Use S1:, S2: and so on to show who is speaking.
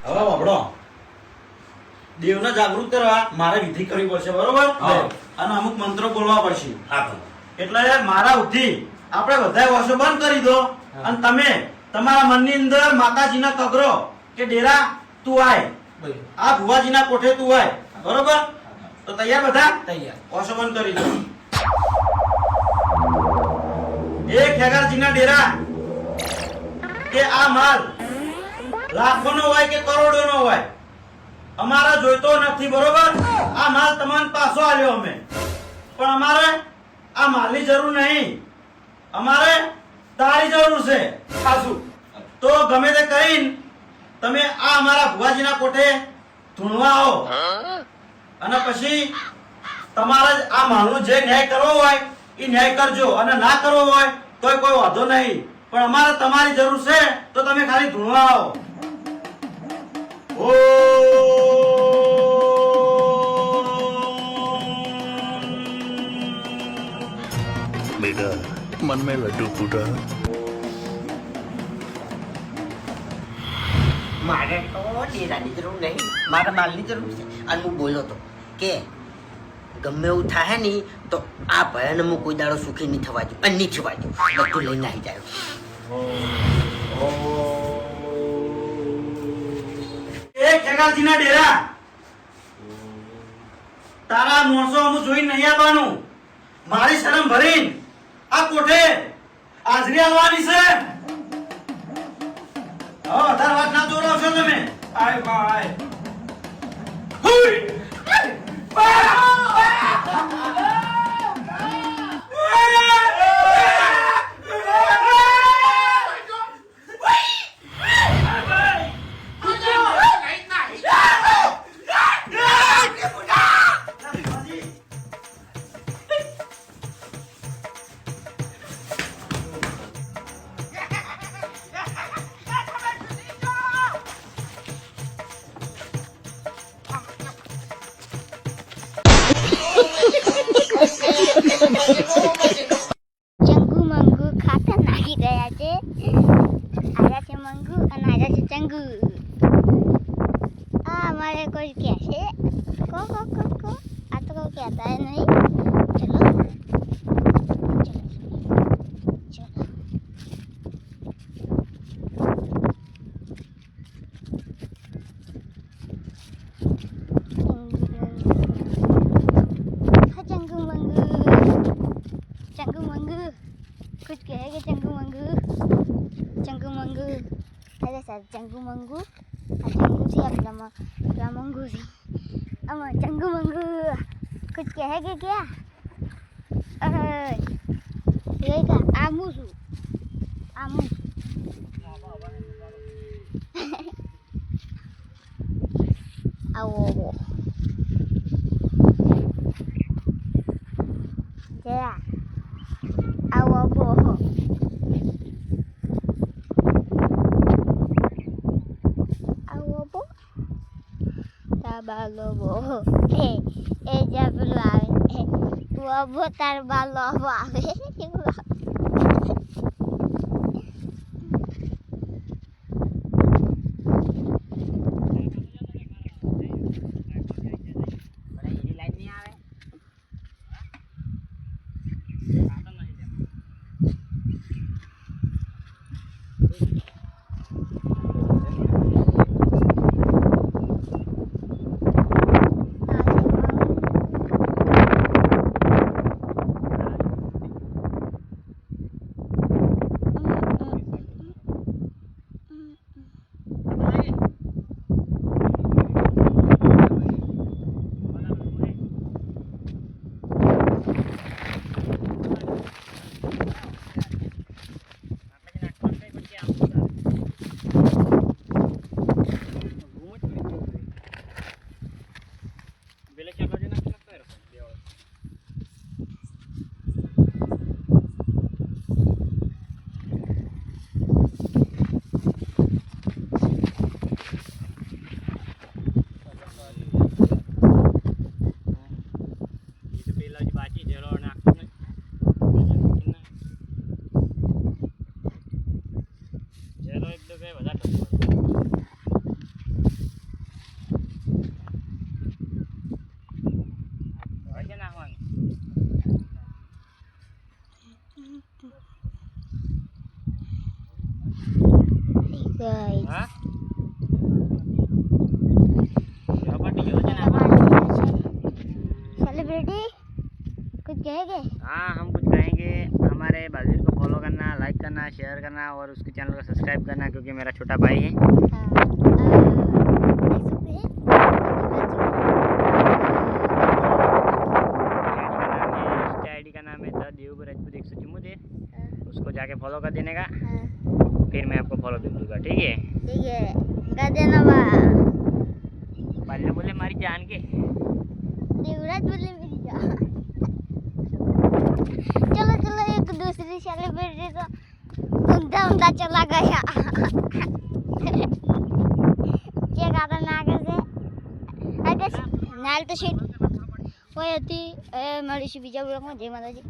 S1: હવે વાપડો દેવને જાગૃત કરવા મારે વિધિ કરવી પડશે, બરોબર? અને અમુક મંત્રો બોલવા પડશે. એટલે મારા ઉઠી આપણે બધા વાસો બંધ કરી દો અને તમે તમારા મનની અંદર માતાજીના કગરો કે ડેરા તું આય, આ ભુવાજીના કોઠે તું આય, બરોબર? તો તૈયાર બધા? તૈયાર. વાસો બંધ કરી દો. એ ખેગારજીના ડેરા કે આ માલ લાખોનો હોય કે કરોડોનો હોય, અમારે જોઈતો નથી, બરોબર? આ માલ તમને પાછો આલ્યો અમે, પણ અમારે આ માલની જરૂર નહીં, અમારે તારી જરૂર છે. પાછું તો ગમે તે કહીને તમે આ અમારા ભુવાજીના કોઠે ધૂણવા આવો અને પછી તમારે આ માલનો જે ન્યાય કરવો હોય એ ન્યાય કરજો, અને ના કરવો હોય તોય કોઈ વાંધો નહીં, પણ અમારે તમારી જરૂર છે તો તમે ખાલી ધૂણવા આવો.
S2: बेटा मन में लड्डू फूटा.
S3: મારે તો ડેરાની જરૂર નહીં, મારે માલની જરૂર છે. અને હું બોલ્યો તો કે ગમે એવું થાય ને તો આ ભયને હું કોઈ દાડો સુખી નહીં થવા દઉં, અને નહીં થવા દઉં, બધું લઈને આવી જાય.
S1: એ ખેગારજીના ડેરા, તારા મોણસો હું જોઈને નહીં આવવાનું, મારી શરમ ભરીને આ કોઠે હાજરી આવવાની છે. હવે વધારે વાત ના દોરાવશો તમે. આય બાય.
S4: ચંગુ મંગુ ખાતા નાખી ગયા છે. આયા છે મંગુ અને આયા છે ચંગુ. આ અમારે કોઈ કહે છે કો કો કો કો, આ તો કોઈ કહેતા હે નહીં. ચલો ચલો ચલો. चंगू मंगू, चंगू मंगू, कुछ कहेगा चंगू मंगू, चंगू मंगू. अरे सर चंगू मंगू, चंगू थी अपना क्या मंगू थी, अब चंगू मंगू कुछ कहेगा क्या? ये का आमू सु आमू आओ Dạ. Awo bo. Awo bo. Tabalo bo. Jablo ave. Wo bo tarbalo ave.
S5: Share करना और उसके चैनल को सब्सक्राइब करना, क्योंकि मेरा छोटा भाई है।
S4: हाँ, देख सकते हैं
S5: आईडी का नाम है द देव राजपूत 174। उसको जाके फॉलो कर देने का,
S4: हाँ,
S5: फिर मैं आपको फॉलो कर दूंगा, ठीक है?
S4: ठीक है, कर देना बा।
S5: पहले बोले मारी जान के।
S4: देवराज बोले मेरी जान। चलो चलो, एक दूसरी सेलिब्रिटी तो उमदा उमदा चला गया। क्या गाता ना कैसे अगर नाल तो शीट वो होती मળી બીજા બ્લોગમાં જય માતાજી।